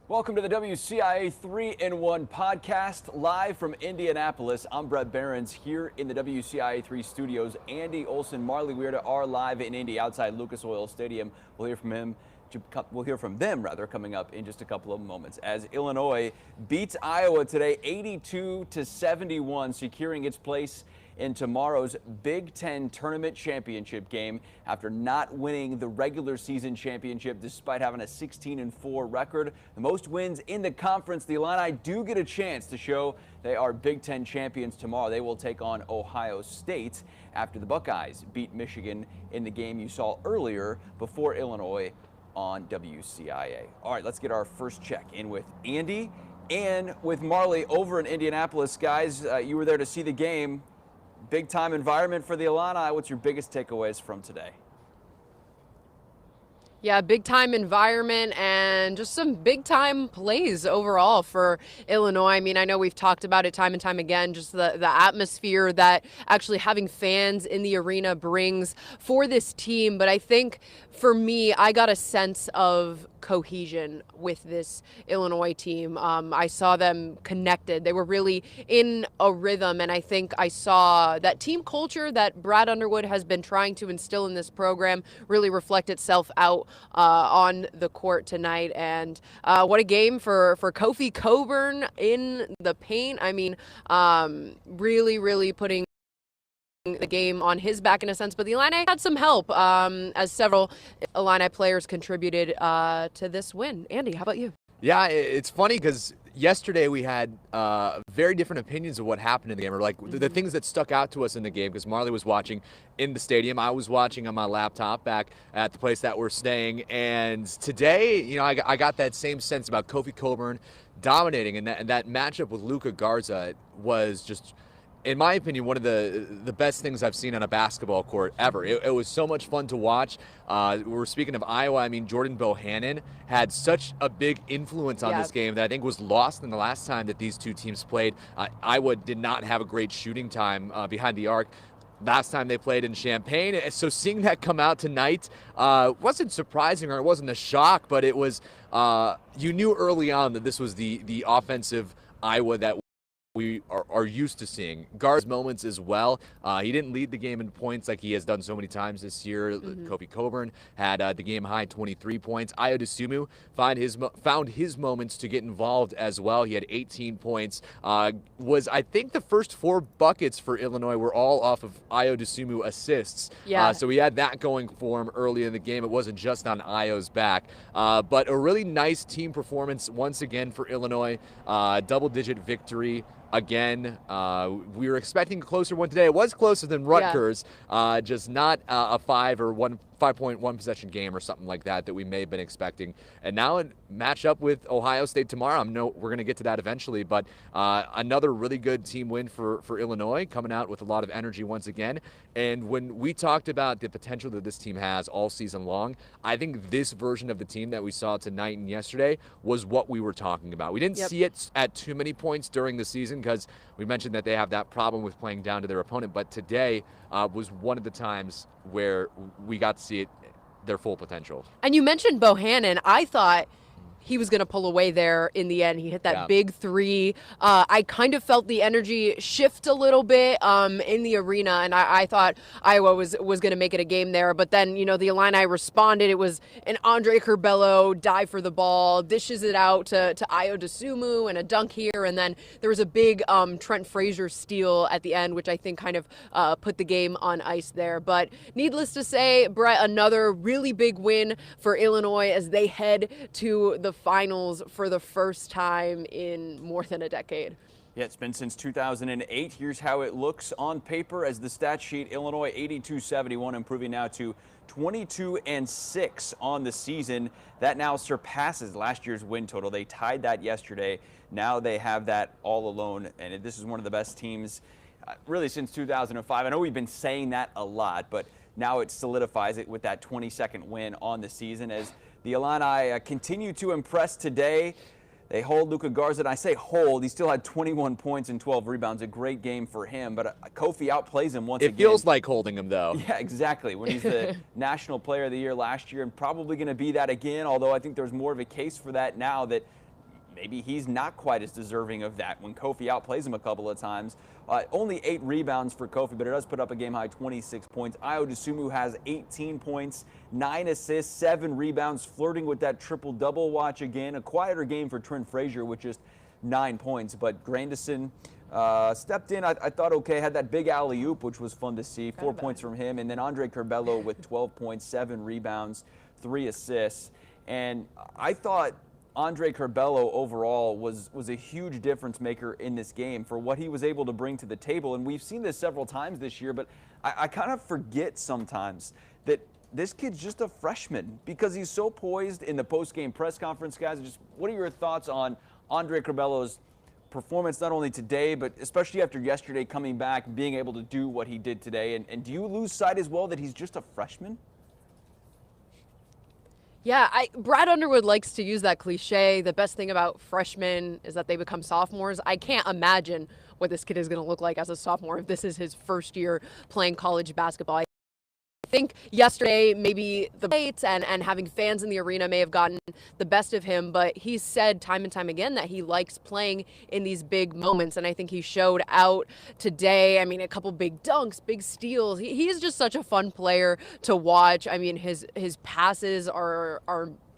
Welcome to the WCIA 3-in-1 podcast, live from Indianapolis. I'm Brett Behrens here in the WCIA 3 studios. Andy Olson, Marley Weirda are live in Indy outside Lucas Oil Stadium. We'll hear from them coming up in just a couple of moments as Illinois beats Iowa today 82-71, securing its place in tomorrow's Big Ten Tournament Championship game after not winning the regular season championship despite having a 16-4 record. The most wins in the conference. The Illini do get a chance to show they are Big Ten champions tomorrow. They will take on Ohio State after the Buckeyes beat Michigan in the game you saw earlier before Illinois on WCIA. All right, let's get our first check in with Andy and with Marley over in Indianapolis. Guys, you were there to see the game. Big time environment for the Illini. What's your biggest takeaways from today? Yeah, big time environment and just some big time plays overall for Illinois. I mean, I know we've talked about it time and time again, just the atmosphere that actually having fans in the arena brings for this team. But I think for me, I got a sense of cohesion with this Illinois team. I saw them connected. They were really in a rhythm, and I think I saw that team culture that Brad Underwood has been trying to instill in this program really reflect itself out on the court tonight. And what a game for Kofi Cockburn in the paint. I mean, really putting the game on his back in a sense, but the Illini had some help as several Illini players contributed to this win. Andy, how about you? Yeah, it's funny because yesterday we had very different opinions of what happened in the game, or like the things that stuck out to us in the game, because Marley was watching in the stadium. I was watching on my laptop back at the place that we're staying. And today, you know, I got that same sense about Kofi Cockburn dominating, and that matchup with Luka Garza was just, in my opinion, one of the best things I've seen on a basketball court ever. It was so much fun to watch. We're speaking of Iowa. I mean, Jordan Bohannon had such a big influence on this game that I think was lost in the last time that these two teams played. Iowa did not have a great shooting time behind the arc last time they played in Champaign. So seeing that come out tonight wasn't surprising, or it wasn't a shock, but it was, you knew early on that this was the offensive Iowa that we are used to seeing. Garza's moments as well. He didn't lead the game in points like he has done so many times this year. Kofi Cockburn had the game high 23 points. Ayo Dosunmu found his moments to get involved as well. He had 18 points. Was, I think, the first 4 buckets for Illinois were all off of Ayo Dosunmu assists. Yeah. So he had that going for him early in the game. It wasn't just on Ayo's back. But a really nice team performance once again for Illinois. Double-digit victory. Again, we were expecting a closer one today. It was closer than Rutgers, just not a 5.1 possession game or something like that we may have been expecting. And now a matchup with Ohio State tomorrow. I know we're going to get to that eventually, but another really good team win for Illinois, coming out with a lot of energy once again. And when we talked about the potential that this team has all season long, I think this version of the team that we saw tonight and yesterday was what we were talking about. We didn't see it at too many points during the season because we mentioned that they have that problem with playing down to their opponent, but today was one of the times where we got to see it, their full potential. And you mentioned Bohannon. I thought he was going to pull away there in the end. He hit that big 3. I kind of felt the energy shift a little bit in the arena, and I thought Iowa was going to make it a game there. But then, you know, the Illini responded. It was an Andre Curbelo dive for the ball, dishes it out to Ayo Dosunmu, and a dunk here. And then there was a big Trent Frazier steal at the end, which I think kind of put the game on ice there. But needless to say, Brett, another really big win for Illinois as they head to the finals for the first time in more than a decade. Yeah, it's been since 2008. Here's how it looks on paper as the stat sheet. Illinois 82-71, improving now to 22-6 on the season. That now surpasses last year's win total. They tied that yesterday. Now they have that all alone, and this is one of the best teams really since 2005. I know we've been saying that a lot, but now it solidifies it with that 22nd win on the season as the Illini continue to impress today. They hold Luka Garza, and I say hold. He still had 21 points and 12 rebounds. A great game for him, but Kofi outplays him once again. It feels like holding him, though. Yeah, exactly. When he's the National Player of the Year last year and probably going to be that again, although I think there's more of a case for that now that maybe he's not quite as deserving of that when Kofi outplays him a couple of times. Only 8 rebounds for Kofi, but it does put up a game-high 26 points. Ayo Dosunmu has 18 points, 9 assists, 7 rebounds, flirting with that triple-double watch again. A quieter game for Trent Frazier with just 9 points, but Grandison stepped in, I thought, okay, had that big alley-oop, which was fun to see. 4 points from him, and then Andre Curbelo with 12 points, 7 rebounds, 3 assists. And I thought Andre Curbelo overall was a huge difference maker in this game for what he was able to bring to the table. And we've seen this several times this year, but I kind of forget sometimes that this kid's just a freshman because he's so poised in the post-game press conference, guys. Just what are your thoughts on Andre Curbelo's performance, not only today, but especially after yesterday coming back, being able to do what he did today? And do you lose sight as well that he's just a freshman? Yeah, Brad Underwood likes to use that cliche. The best thing about freshmen is that they become sophomores. I can't imagine what this kid is going to look like as a sophomore if this is his first year playing college basketball. I think yesterday maybe the lights and having fans in the arena may have gotten the best of him, but he's said time and time again that he likes playing in these big moments, and I think he showed out today. I mean, a couple big dunks, big steals. He's just such a fun player to watch. I mean, his passes are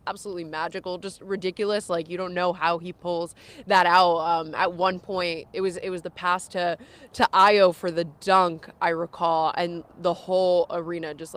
absolutely magical, just ridiculous. Like, you don't know how he pulls that out. At one point, it was the pass to Ayo for the dunk, I recall, and the whole arena just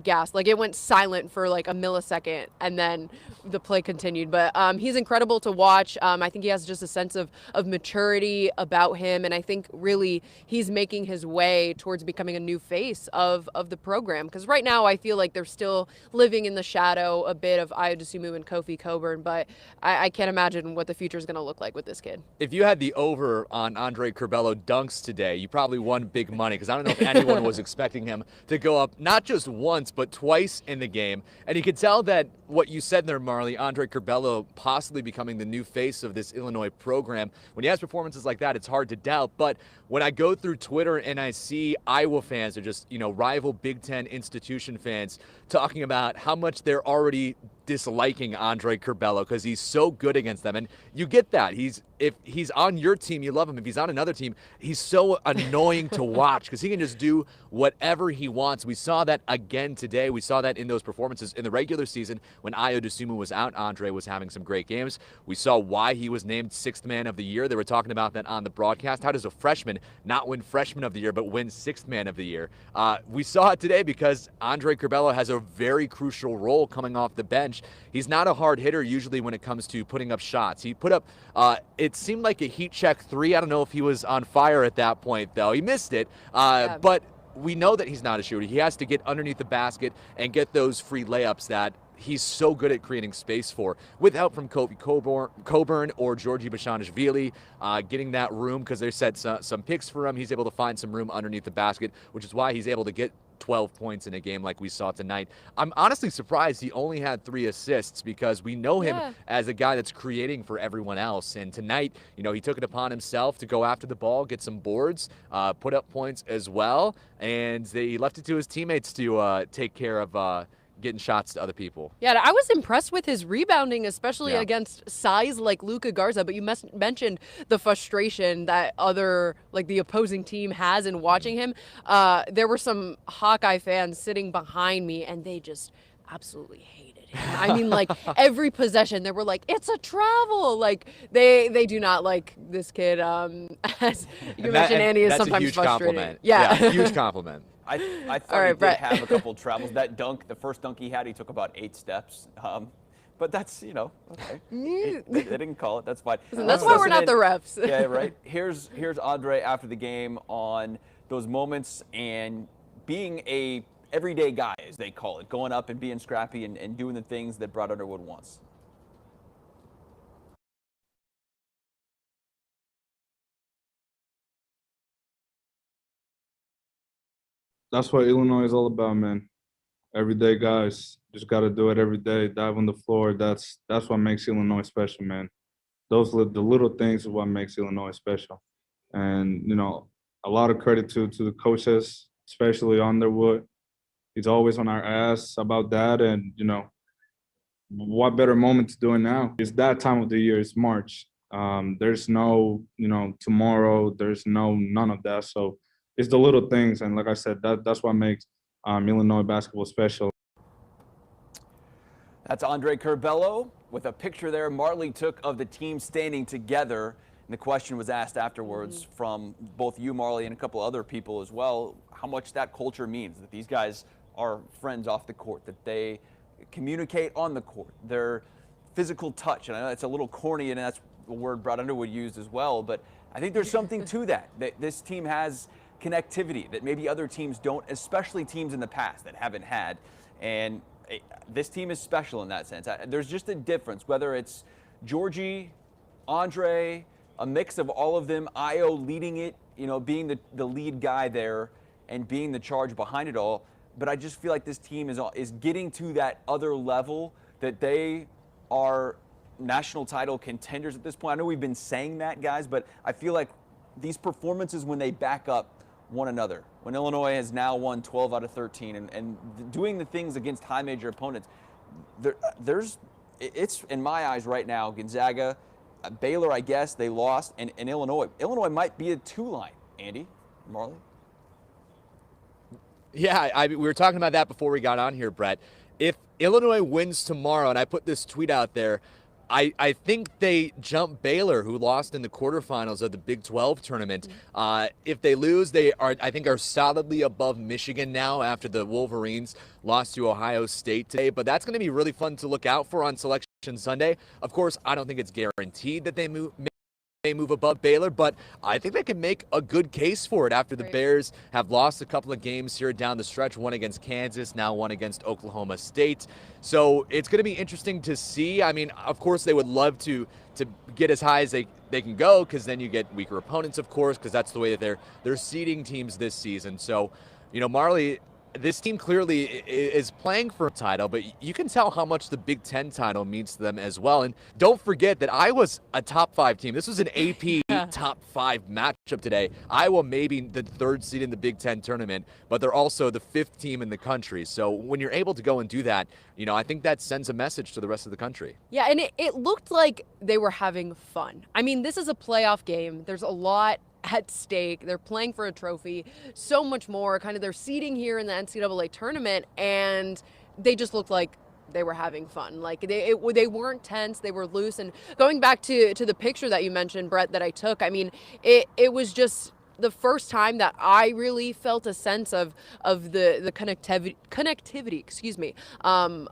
gasped. Like, it went silent for like a millisecond, and then the play continued. But he's incredible to watch. I think he has just a sense of maturity about him, and I think really he's making his way towards becoming a new face of the program. Because right now I feel like they're still living in the shadow a bit of Ayo Dosunmu and Kofi Cockburn, but I can't imagine what the future is going to look like with this kid. If you had the over on Andre Curbelo dunks today, you probably won big money, because I don't know if anyone was expecting him to go up not just once but twice in the game. And you could tell that what you said there, Marley, Andre Curbelo possibly becoming the new face of this Illinois program. When he has performances like that, it's hard to doubt. But when I go through Twitter and I see Iowa fans or just, rival Big Ten institution fans talking about how much they're already disliking Andre Curbelo because he's so good against them. And you get that. If he's on your team, you love him. If he's on another team, he's so annoying to watch because he can just do whatever he wants. We saw that again today. We saw that in those performances in the regular season when Ayo Dosunmu was out. Andre was having some great games. We saw why he was named 6th man of the year. They were talking about that on the broadcast. How does a freshman not win freshman of the year but win 6th man of the year? We saw it today because Andre Curbelo has a very crucial role coming off the bench. He's not a hard hitter usually when it comes to putting up shots. He put up, it seemed like a heat check 3. I don't know if he was on fire at that point, though. He missed it, but we know that he's not a shooter. He has to get underneath the basket and get those free layups that he's so good at creating space for, with help from Kofi Cockburn or Georgi Bashanishvili, getting that room because they set some picks for him. He's able to find some room underneath the basket, which is why he's able to get 12 points in a game like we saw tonight. I'm honestly surprised he only had 3 assists because we know him as a guy that's creating for everyone else. And tonight, he took it upon himself to go after the ball, get some boards, put up points as well, and he left it to his teammates to take care of getting shots to other people. Yeah, I was impressed with his rebounding, especially against size like Luka Garza, but you mentioned the frustration that the opposing team has in watching him. There were some Hawkeye fans sitting behind me, and they just absolutely hated him. I mean, like, every possession, they were like, it's a travel. Like, they do not like this kid. As you mentioned, Andy is sometimes huge frustrated. Compliment. Yeah, huge compliment. I thought he did have a couple travels. That dunk, the first dunk he had, he took about 8 steps. But that's, okay. They didn't call it. That's fine. That's why we're not the refs. Yeah, right. Here's Andre after the game on those moments and being a everyday guy, as they call it, going up and being scrappy and doing the things that Brad Underwood wants. That's what Illinois is all about, man. Everyday guys just got to do it every day. Dive on the floor. That's what makes Illinois special, man. The little things is what makes Illinois special. And a lot of credit to the coaches, especially Underwood. He's always on our ass about that, and what better moment to do it now? It's that time of the year. It's March. There's no, tomorrow. There's none of that. So it's the little things, and like I said, that's what makes Illinois basketball special. That's Andre Curbelo with a picture there Marley took of the team standing together. And the question was asked afterwards from both you, Marley, and a couple other people as well, how much that culture means, that these guys are friends off the court, that they communicate on the court, their physical touch. And I know it's a little corny, and that's a word Brad Underwood used as well, but I think there's something to that this team has connectivity that maybe other teams don't, especially teams in the past that haven't had. And this team is special in that sense. There's just a difference, whether it's Georgie, Andre, a mix of all of them, Io leading it, being the lead guy there and being the charge behind it all. But I just feel like this team is getting to that other level, that they are national title contenders at this point. I know we've been saying that, guys, but I feel like these performances, when they back up one another, when Illinois has now won 12 out of 13 and doing the things against high major opponents, it's in my eyes right now, Gonzaga, Baylor, I guess they lost, and Illinois. Illinois might be a 2-line, Andy, Marley. Yeah, we were talking about that before we got on here, Brett. If Illinois wins tomorrow, and I put this tweet out there, I think they jump Baylor, who lost in the quarterfinals of the Big 12 tournament. If they lose, I think are solidly above Michigan now after the Wolverines lost to Ohio State today. But that's going to be really fun to look out for on Selection Sunday. Of course, I don't think it's guaranteed that they move above Baylor, but I think they can make a good case for it after the Bears have lost a couple of games here down the stretch, one against Kansas, now one against Oklahoma State. So it's going to be interesting to see. I mean, of course, they would love to get as high as they can go, because then you get weaker opponents, of course, because that's the way that they're seeding teams this season. So, Marley, this team clearly is playing for a title, but you can tell how much the Big Ten title means to them as well. And don't forget that Iowa's a top 5 team. This was an AP top 5 matchup today. Iowa may be the 3rd seed in the Big Ten tournament, but they're also the 5th team in the country. So when you're able to go and do that, I think that sends a message to the rest of the country. Yeah, and it looked like they were having fun. I mean, this is a playoff game. There's a lot at stake. They're playing for a trophy, so much more, kind of their seeding here in the NCAA tournament, and they just looked like they were having fun. Like they weren't tense, they were loose. And going back to the picture that you mentioned, Brett, that I took, I mean, it was just the first time that I really felt a sense of the connectivity,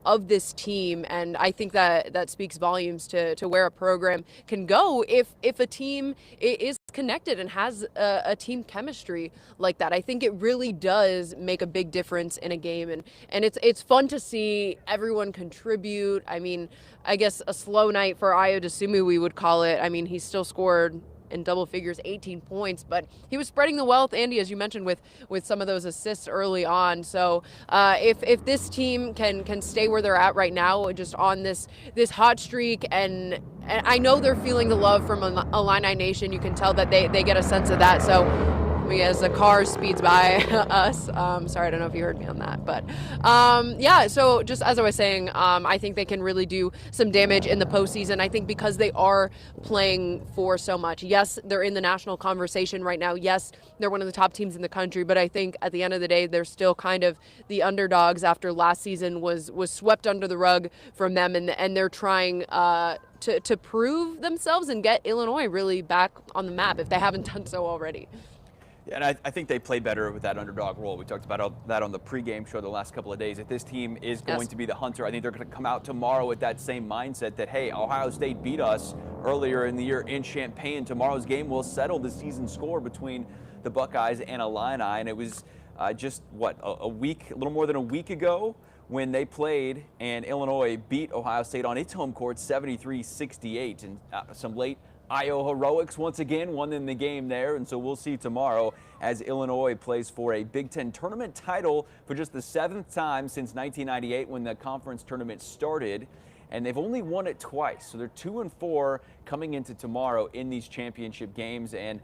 of this team. And I think that speaks volumes to where a program can go if a team is connected and has a team chemistry like that. I think it really does make a big difference in a game, and it's fun to see everyone contribute. I mean, I guess a slow night for Ayo Dosunmu, we would call it. I mean, he still scored in double figures, 18 points, but he was spreading the wealth, Andy, as you mentioned, with some of those assists early on. So if this team can stay where they're at right now, just on this hot streak, and I know they're feeling the love from Illini Nation. You can tell that they get a sense of that. So as the car speeds by us, sorry, I don't know if you heard me on that, but yeah, so just as I was saying, I think they can really do some damage in the postseason. I think because they are playing for so much. Yes, they're in the national conversation right now. Yes, they're one of the top teams in the country, but I think at the end of the day, they're still kind of the underdogs after last season was swept under the rug from them, and they're trying to prove themselves and get Illinois really back on the map if they haven't done so already. Yeah, and I think they play better with that underdog role. We talked about that on the pregame show the last couple of days. If this team is going to be the hunter, I think they're going to come out tomorrow with that same mindset that, hey, Ohio State beat us earlier in the year in Champaign. Tomorrow's game will settle the season score between the Buckeyes and Illini. And it was just, a little more than a week ago when they played and Illinois beat Ohio State on its home court 73-68. And some late Io heroics once again won in the game there, and so we'll see tomorrow as Illinois plays for a Big Ten tournament title for just the 7th time since 1998 when the conference tournament started, and they've only won it twice. So they're 2-4 coming into tomorrow in these championship games, and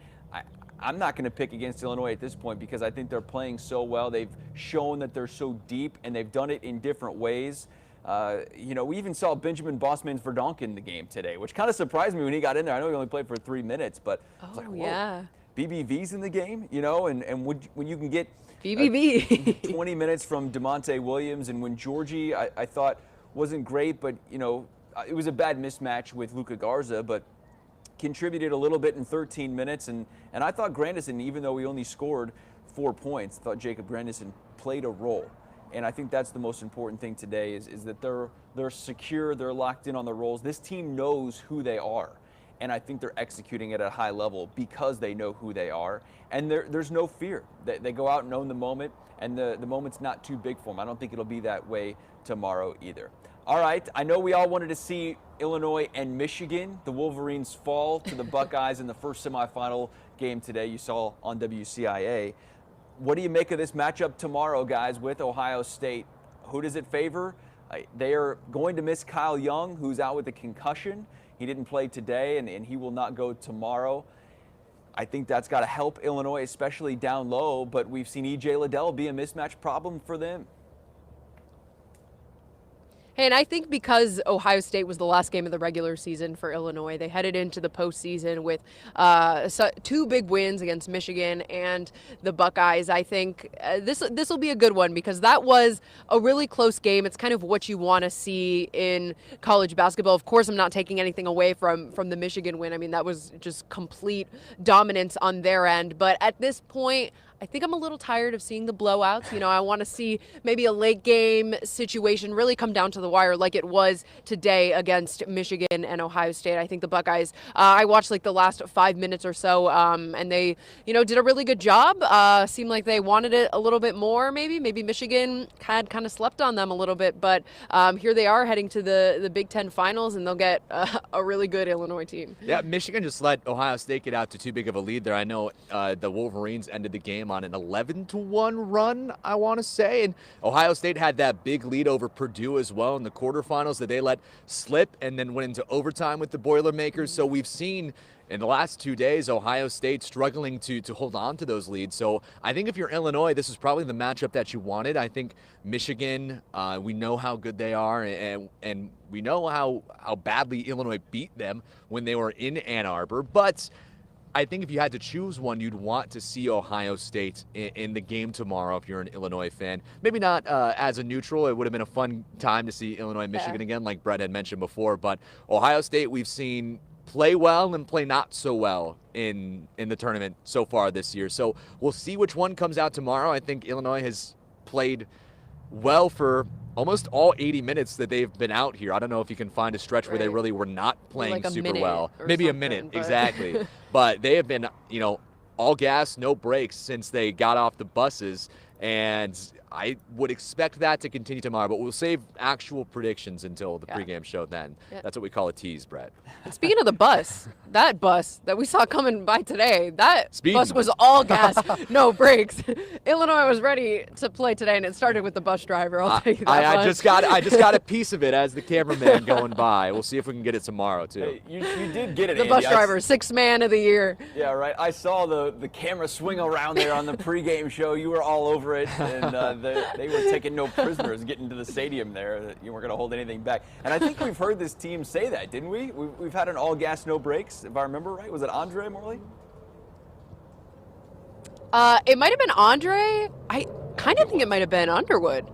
I'm not going to pick against Illinois at this point because I think they're playing so well. They've shown that they're so deep, and they've done it in different ways. We even saw Benjamin Bosman's Verdonk in the game today, which kind of surprised me when he got in there. I know he only played for 3 minutes, but I was like, whoa, yeah. BBV's in the game, and when you can get BBV 20 minutes from DeMonte Williams, and when Georgie, I thought wasn't great, but it was a bad mismatch with Luka Garza, but contributed a little bit in 13 minutes, and I thought Grandison, even though he only scored 4 points, thought Jacob Grandison played a role. And I think that's the most important thing today is that they're secure, they're locked in on their roles. This team knows who they are, and I think they're executing at a high level because they know who they are, and there's no fear. They go out and own the moment, and the moment's not too big for them. I don't think it'll be that way tomorrow either. All right, I know we all wanted to see Illinois and Michigan. The Wolverines fall to the Buckeyes in the first semifinal game today. You saw on WCIA. What do you make of this matchup tomorrow, guys, with Ohio State? Who does it favor? They are going to miss Kyle Young, who's out with a concussion. He didn't play today, and he will not go tomorrow. I think that's got to help Illinois, especially down low, but we've seen E.J. Liddell be a mismatch problem for them. And I think because Ohio State was the last game of the regular season for Illinois, they headed into the postseason with 2 big wins against Michigan and the Buckeyes. I think this will be a good one because that was a really close game. It's kind of what you want to see in college basketball. Of course, I'm not taking anything away from the Michigan win. I mean, that was just complete dominance on their end. But at this point, I think I'm a little tired of seeing the blowouts. I want to see maybe a late game situation really come down to the wire like it was today against Michigan and Ohio State. I think the Buckeyes, I watched like the last 5 minutes or so, and they, did a really good job. Seemed like they wanted it a little bit more maybe. Maybe Michigan had kind of slept on them a little bit, but here they are heading to the Big Ten finals, and they'll get a really good Illinois team. Yeah, Michigan just let Ohio State get out to too big of a lead there. I know the Wolverines ended the game on an 11-1 run, I want to say. And Ohio State had that big lead over Purdue as well in the quarterfinals that they let slip and then went into overtime with the Boilermakers. So we've seen in the last 2 days, Ohio State struggling to hold on to those leads. So I think if you're Illinois, this is probably the matchup that you wanted. I think Michigan, we know how good they are, and we know how badly Illinois beat them when they were in Ann Arbor. But I think if you had to choose one, you'd want to see Ohio State in the game tomorrow if you're an Illinois fan. Maybe not as a neutral. It would have been a fun time to see Illinois-Michigan again, like Brett had mentioned before. But Ohio State, we've seen play well and play not so well in the tournament so far this year. So we'll see which one comes out tomorrow. I think Illinois has played well for almost all 80 minutes that they've been out here. I don't know if you can find a stretch where they really were not playing like super well. Maybe a minute, but... exactly. But they have been, all gas, no brakes since they got off the buses. And I would expect that to continue tomorrow, but we'll save actual predictions until the pregame show then. Yeah. That's what we call a tease, Brett. And speaking of the bus, that bus that we saw coming by today, bus was all gas, no brakes. Illinois was ready to play today, and it started with the bus driver. I'll tell you that I just got a piece of it as the cameraman going by. We'll see if we can get it tomorrow, too. Hey, you did get it, the Andy. Bus driver, sixth man of the year. Yeah, right. I saw the camera swing around there on the pregame show. You were all over it, and they were taking no prisoners getting to the stadium there. You weren't going to hold anything back. And I think we've heard this team say that, didn't we? We've had an all gas, no brakes, if I remember right. Was it Andre, Morley? It might have been Andre. I kind of think it might have been Underwood.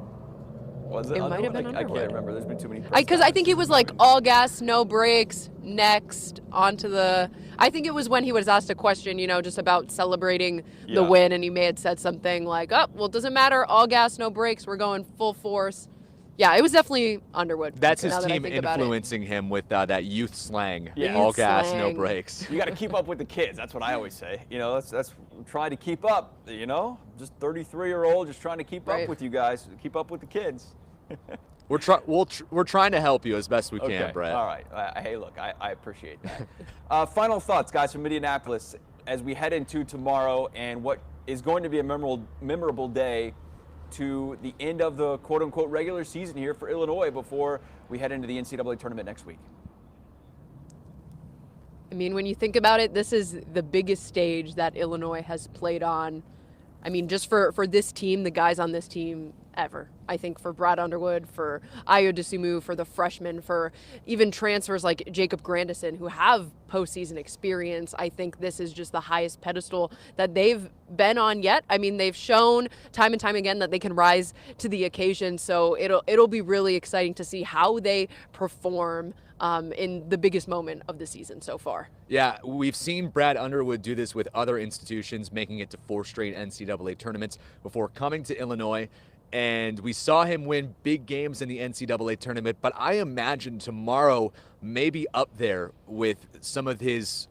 Was it? It might have been I Underwood. can't remember. There's been too many. Because I think he was like all gas, no brakes, next onto the. I think it was when he was asked a question, just about celebrating the win, and he may have said something like, "Oh, well, it doesn't matter, all gas, no brakes, we're going full force." Yeah, it was definitely Underwood. That's his team influencing him with that youth slang. Yeah. All gas, no brakes. You got to keep up with the kids. That's what I always say. That's trying to keep up. Just 33-year-old, just trying to keep up with you guys. Keep up with the kids. We're trying to help you as best we can, Brett. All right. Hey, look, I appreciate that. Final thoughts, guys, from Indianapolis as we head into tomorrow and what is going to be a memorable day to the end of the quote-unquote regular season here for Illinois before we head into the NCAA tournament next week. I mean, when you think about it, this is the biggest stage that Illinois has played on. I mean, just for this team, the guys on this team, ever. I think for Brad Underwood, for Ayo Dosunmu, for the freshmen, for even transfers like Jacob Grandison who have postseason experience, I think this is just the highest pedestal that they've been on yet. I mean, they've shown time and time again that they can rise to the occasion. So it'll be really exciting to see how they perform in the biggest moment of the season so far. Yeah, we've seen Brad Underwood do this with other institutions, making it to 4 straight NCAA tournaments before coming to Illinois. And we saw him win big games in the NCAA tournament, but I imagine tomorrow may be up there with some of his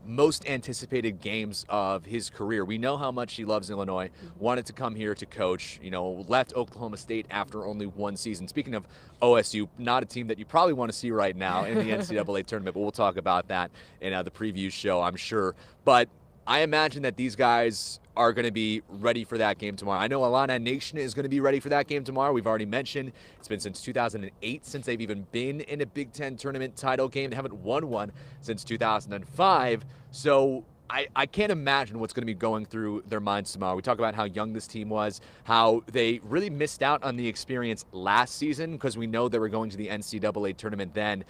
most anticipated games of his career. We know how much he loves Illinois, wanted to come here to coach, left Oklahoma State after only 1 season. Speaking of OSU, not a team that you probably want to see right now in the NCAA tournament, but we'll talk about that in the preview show, I'm sure. But I imagine that these guys are going to be ready for that game tomorrow. I know Illini Nation is going to be ready for that game tomorrow. We've already mentioned it's been since 2008 since they've even been in a Big Ten tournament title game. They haven't won one since 2005. So I can't imagine what's going to be going through their minds tomorrow. We talk about how young this team was, how they really missed out on the experience last season because we know they were going to the NCAA tournament then.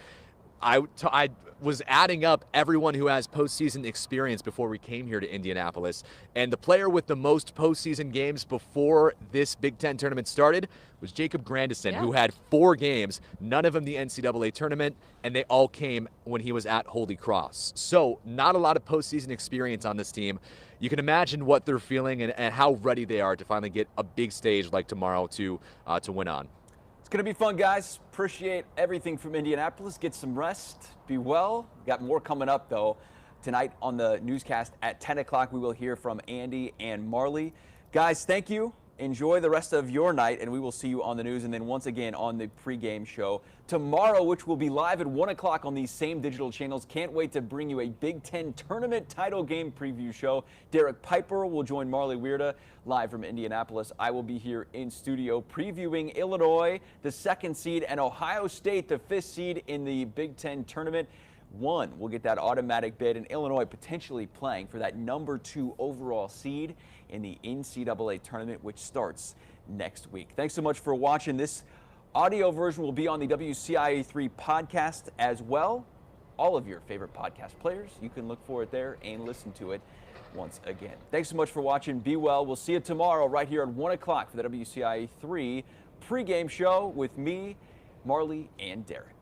I was adding up everyone who has postseason experience before we came here to Indianapolis, and the player with the most postseason games before this Big Ten tournament started was Jacob Grandison, who had 4 games, none of them the NCAA tournament, and they all came when he was at Holy Cross. So not a lot of postseason experience on this team. You can imagine what they're feeling and how ready they are to finally get a big stage like tomorrow to win on. It's going to be fun, guys. Appreciate everything from Indianapolis. Get some rest. Be well. Got more coming up, though. Tonight on the newscast at 10 o'clock, we will hear from Andy and Marley. Guys, thank you. Enjoy the rest of your night, and we will see you on the news and then once again on the pregame show tomorrow, which will be live at 1 o'clock on these same digital channels. Can't wait to bring you a Big Ten tournament title game preview show. Derek Piper will join Marley Weirda live from Indianapolis. I will be here in studio previewing Illinois, the 2nd seed, and Ohio State, the 5th seed in the Big Ten tournament. One will get that automatic bid, and Illinois potentially playing for that number 2 overall seed in the NCAA tournament, which starts next week. Thanks so much for watching. This audio version will be on the WCIA3 podcast as well. All of your favorite podcast players, you can look for it there and listen to it once again. Thanks so much for watching. Be well. We'll see you tomorrow right here at 1 o'clock for the WCIA3 pregame show with me, Marley, and Derek. Good